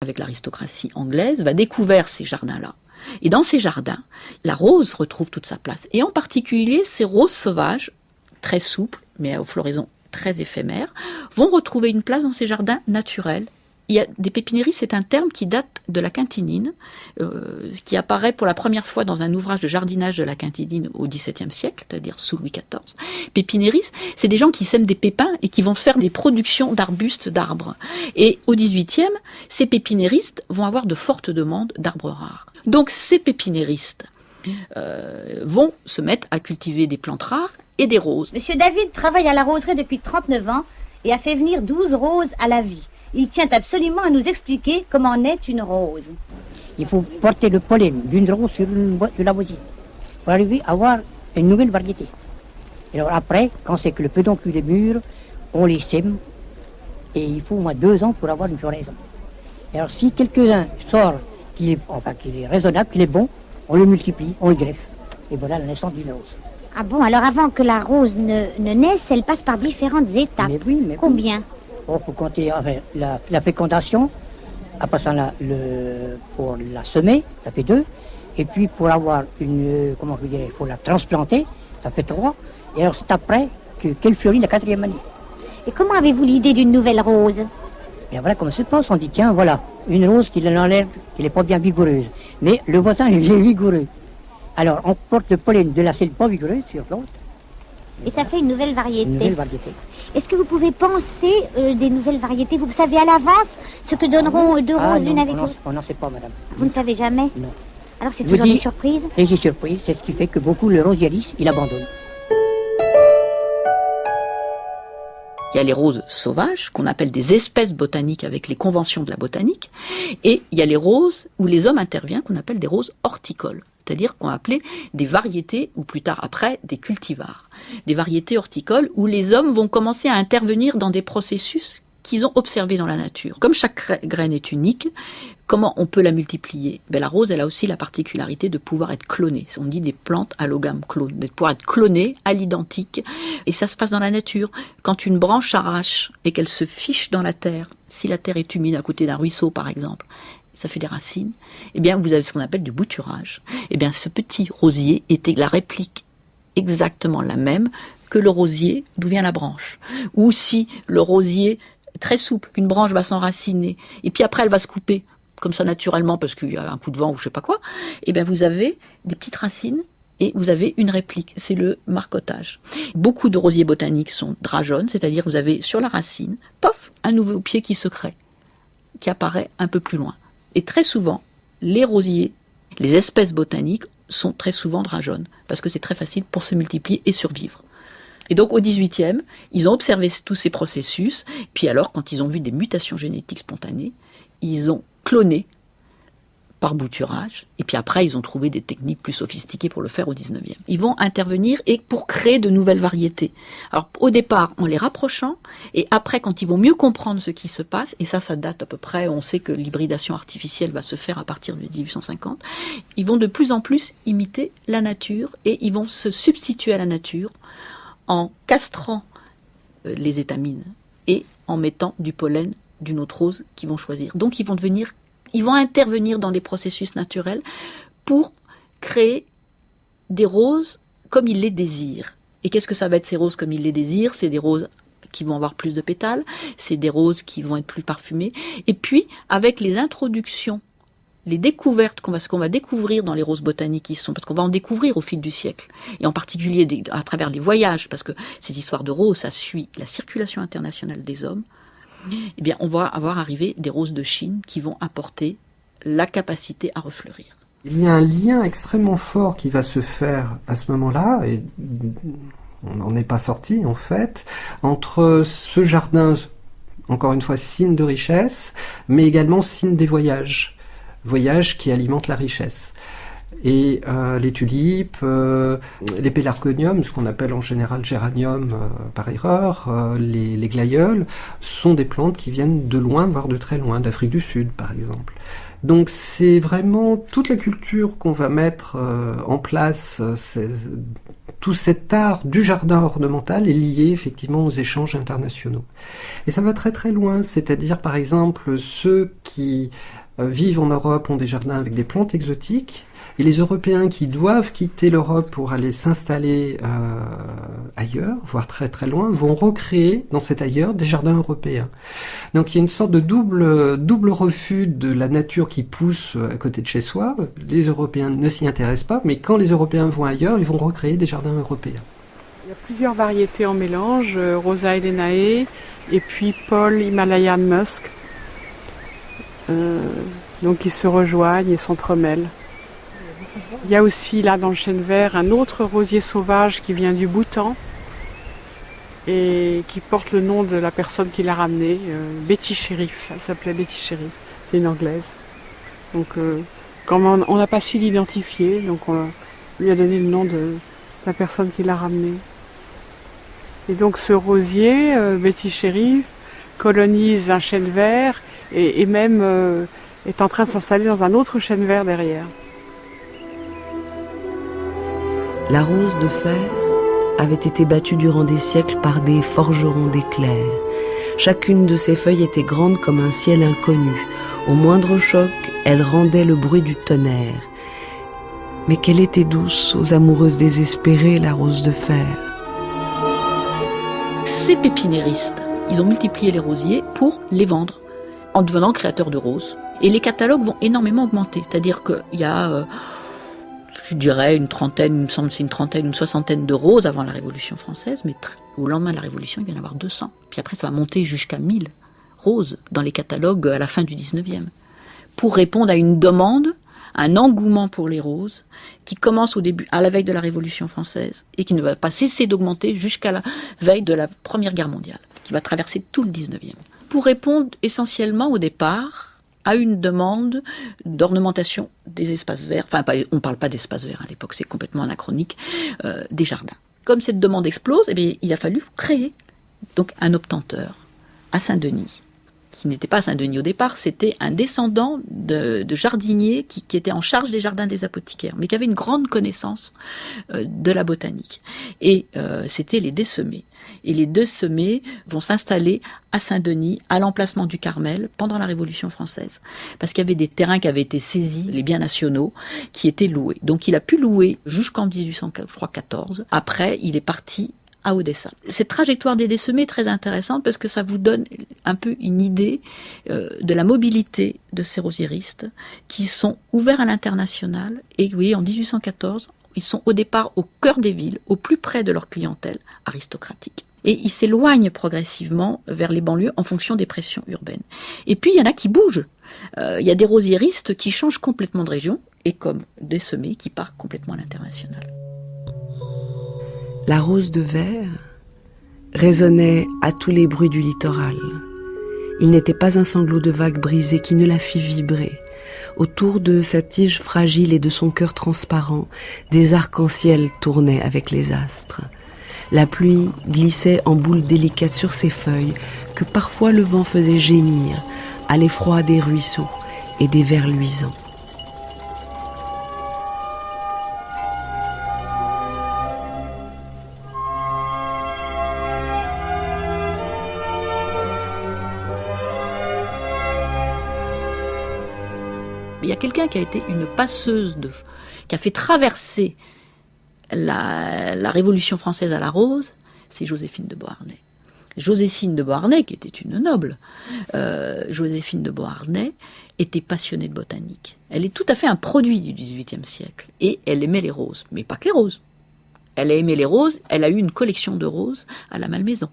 avec l'aristocratie anglaise, va découvrir ces jardins-là. Et dans ces jardins, la rose retrouve toute sa place. Et en particulier, ces roses sauvages, très souples, mais aux floraisons très éphémères, vont retrouver une place dans ces jardins naturels. Il y a des pépiniéries, c'est un terme qui date de la Quintinine, qui apparaît pour la première fois dans un ouvrage de jardinage de la Quintinine au XVIIe siècle, c'est-à-dire sous Louis XIV. Pépiniéries, c'est des gens qui sèment des pépins et qui vont se faire des productions d'arbustes, d'arbres. Et au XVIIIe, ces pépiniéristes vont avoir de fortes demandes d'arbres rares. Donc ces pépiniéristes vont se mettre à cultiver des plantes rares et des roses. Monsieur David travaille à la roseraie depuis 39 ans et a fait venir 12 roses à la vie. Il tient absolument à nous expliquer comment naît une rose. Il faut porter le pollen d'une rose sur la bougie pour arriver à avoir une nouvelle variété. Et alors après, quand c'est que le pédoncule est mûr, on les sème et il faut au moins 2 ans pour avoir une floraison. Et alors si quelques-un sort qu'il est raisonnable, qu'il est bon, on le multiplie, on le greffe. Et voilà la naissance d'une rose. Ah bon, alors avant que la rose ne naisse, elle passe par différentes étapes. Mais oui, mais combien? Il faut compter la fécondation, en passant pour la semer, ça fait 2. Et puis pour avoir il faut la transplanter, ça fait 3. Et alors c'est après qu'elle fleurit la 4e année. Et comment avez-vous l'idée d'une nouvelle rose? Et voilà comme ça se passe, on dit tiens voilà, une rose qui a l'air qui n'est pas bien vigoureuse. Mais le voisin il est vigoureux. Alors on porte le pollen de la celle pas vigoureuse sur l'autre. Et ça fait une nouvelle variété. Une nouvelle variété. Est-ce que vous pouvez penser des nouvelles variétés? Vous savez à l'avance ce que donneront 2 roses l'une avec l'autre? On n'en sait pas, madame. Vous ne savez jamais? Non. Alors c'est toujours des surprises? Et des surprises, c'est ce qui fait que beaucoup le rosialis, il abandonne. Il y a les roses sauvages, qu'on appelle des espèces botaniques avec les conventions de la botanique, et il y a les roses où les hommes interviennent, qu'on appelle des roses horticoles. C'est-à-dire qu'on a appelé des variétés, ou plus tard après, des cultivars. Des variétés horticoles où les hommes vont commencer à intervenir dans des processus qu'ils ont observés dans la nature. Comme chaque graine est unique, comment on peut la multiplier? La rose, elle a aussi la particularité de pouvoir être clonée. On dit des plantes allogames clones, de pouvoir être clonées à l'identique. Et ça se passe dans la nature. Quand une branche arrache et qu'elle se fiche dans la terre, si la terre est humide à côté d'un ruisseau par exemple, ça fait des racines, eh bien vous avez ce qu'on appelle du bouturage. Eh bien ce petit rosier était la réplique exactement la même que le rosier d'où vient la branche. Ou si le rosier est très souple, qu'une branche va s'enraciner, et puis après elle va se couper, comme ça naturellement parce qu'il y a un coup de vent ou je sais pas quoi, eh bien vous avez des petites racines et vous avez une réplique, c'est le marcottage. Beaucoup de rosiers botaniques sont dragons, c'est-à-dire vous avez sur la racine, pof, un nouveau pied qui se crée, qui apparaît un peu plus loin. Et très souvent, les rosiers, les espèces botaniques sont très souvent drageonnes, parce que c'est très facile pour se multiplier et survivre. Et donc au XVIIIe, ils ont observé tous ces processus, puis alors quand ils ont vu des mutations génétiques spontanées, ils ont cloné par bouturage, et puis après ils ont trouvé des techniques plus sophistiquées pour le faire au XIXe. Ils vont intervenir et pour créer de nouvelles variétés. Alors au départ en les rapprochant, et après quand ils vont mieux comprendre ce qui se passe, et ça date à peu près, on sait que l'hybridation artificielle va se faire à partir de 1850, ils vont de plus en plus imiter la nature, et ils vont se substituer à la nature en castrant les étamines et en mettant du pollen d'une autre rose qu'ils vont choisir. Donc ils vont intervenir dans les processus naturels pour créer des roses comme ils les désirent. Et qu'est-ce que ça va être ces roses comme ils les désirent? C'est des roses qui vont avoir plus de pétales, c'est des roses qui vont être plus parfumées. Et puis, avec les introductions, les découvertes qu'on va découvrir dans les roses botaniques parce qu'on va en découvrir au fil du siècle, et en particulier à travers les voyages, parce que ces histoires de roses, ça suit la circulation internationale des hommes, eh bien, on va avoir arrivé des roses de Chine qui vont apporter la capacité à refleurir. Il y a un lien extrêmement fort qui va se faire à ce moment-là, et on n'en est pas sorti en fait, entre ce jardin, encore une fois, signe de richesse, mais également signe des voyages qui alimentent la richesse. Et les tulipes, les pélargoniums, ce qu'on appelle en général géranium par erreur, les glaïeuls, sont des plantes qui viennent de loin, voire de très loin, d'Afrique du Sud par exemple. Donc c'est vraiment toute la culture qu'on va mettre en place, tout cet art du jardin ornemental est lié effectivement aux échanges internationaux. Et ça va très très loin, c'est-à-dire par exemple ceux qui vivent en Europe ont des jardins avec des plantes exotiques, et les Européens qui doivent quitter l'Europe pour aller s'installer ailleurs, voire très très loin, vont recréer dans cet ailleurs des jardins européens. Donc il y a une sorte de double refus de la nature qui pousse à côté de chez soi. Les Européens ne s'y intéressent pas, mais quand les Européens vont ailleurs, ils vont recréer des jardins européens. Il y a plusieurs variétés en mélange, Rosa elenae et puis Paul Himalayan Musk. Donc ils se rejoignent et s'entremêlent. Il y a aussi là dans le chêne vert un autre rosier sauvage qui vient du Bhoutan et qui porte le nom de la personne qui l'a ramené, Betty Sherif. Elle s'appelait Betty Sherif, c'est une Anglaise. Donc comme on n'a pas su l'identifier, donc on lui a donné le nom de la personne qui l'a ramené. Et donc ce rosier, Betty Sherif, colonise un chêne vert et même est en train de s'installer dans un autre chêne vert derrière. La rose de fer avait été battue durant des siècles par des forgerons d'éclairs. Chacune de ses feuilles était grande comme un ciel inconnu. Au moindre choc, elle rendait le bruit du tonnerre. Mais qu'elle était douce aux amoureuses désespérées, la rose de fer. Ces pépiniéristes, ils ont multiplié les rosiers pour les vendre, en devenant créateurs de roses. Et les catalogues vont énormément augmenter. C'est-à-dire qu'il y a... je dirais une trentaine, il me semble que c'est une trentaine, une soixantaine de roses avant la Révolution française, mais au lendemain de la Révolution, il va y en avoir 200. Puis après, ça va monter jusqu'à 1000 roses dans les catalogues à la fin du 19e. Pour répondre à une demande, un engouement pour les roses, qui commence au début, à la veille de la Révolution française, et qui ne va pas cesser d'augmenter jusqu'à la veille de la Première Guerre mondiale, qui va traverser tout le 19e. Pour répondre essentiellement au départ, à une demande d'ornementation des espaces verts, enfin on ne parle pas d'espaces verts à l'époque, c'est complètement anachronique, des jardins. Comme cette demande explose, eh bien, il a fallu créer donc un obtenteur à Saint-Denis, qui n'était pas à Saint-Denis au départ, c'était un descendant de jardinier qui était en charge des jardins des apothicaires, mais qui avait une grande connaissance de la botanique. Et c'était les Dessemés. Et les Dessemés vont s'installer à Saint-Denis, à l'emplacement du Carmel, pendant la Révolution française. Parce qu'il y avait des terrains qui avaient été saisis, les biens nationaux, qui étaient loués. Donc il a pu louer jusqu'en 1814. Après, il est parti à Odessa. Cette trajectoire des Dessemés est très intéressante parce que ça vous donne un peu une idée de la mobilité de ces rosiéristes qui sont ouverts à l'international. Et vous voyez, en 1814, ils sont au départ au cœur des villes, au plus près de leur clientèle aristocratique. Et ils s'éloignent progressivement vers les banlieues en fonction des pressions urbaines. Et puis il y en a qui bougent. Il y a des rosiéristes qui changent complètement de région, et comme Dessemés qui part complètement à l'international. La rose de verre résonnait à tous les bruits du littoral. Il n'était pas un sanglot de vague brisée qui ne la fit vibrer. Autour de sa tige fragile et de son cœur transparent, des arcs-en-ciel tournaient avec les astres. La pluie glissait en boules délicates sur ses feuilles que parfois le vent faisait gémir à l'effroi des ruisseaux et des vers luisants. Il y a quelqu'un qui a été une passeuse, qui a fait traverser la Révolution française à la rose, c'est Joséphine de Beauharnais. Joséphine de Beauharnais, qui était une noble, Joséphine de Beauharnais était passionnée de botanique. Elle est tout à fait un produit du XVIIIe siècle. Et elle aimait les roses, mais pas que les roses. Elle a aimé les roses, elle a eu une collection de roses à la Malmaison,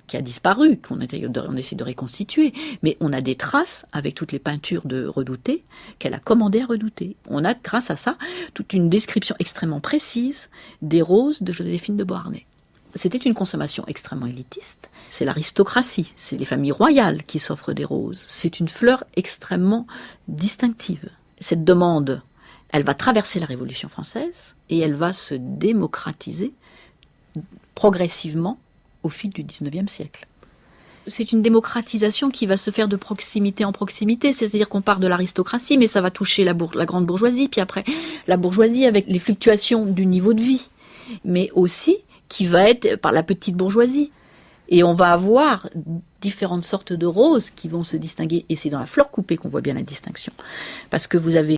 qui a disparu, qu'on essaie de reconstituer, mais on a des traces avec toutes les peintures de Redouté qu'elle a commandées à Redouté. On a, grâce à ça, toute une description extrêmement précise des roses de Joséphine de Beauharnais. C'était une consommation extrêmement élitiste. C'est l'aristocratie, c'est les familles royales qui s'offrent des roses. C'est une fleur extrêmement distinctive. Cette demande, Elle va traverser la Révolution française et elle va se démocratiser progressivement au fil du XIXe siècle. C'est une démocratisation qui va se faire de proximité en proximité, c'est-à-dire qu'on part de l'aristocratie, mais ça va toucher la grande bourgeoisie, puis après la bourgeoisie avec les fluctuations du niveau de vie, mais aussi qui va être par la petite bourgeoisie. Et on va avoir différentes sortes de roses qui vont se distinguer, et c'est dans la fleur coupée qu'on voit bien la distinction. Parce que vous avez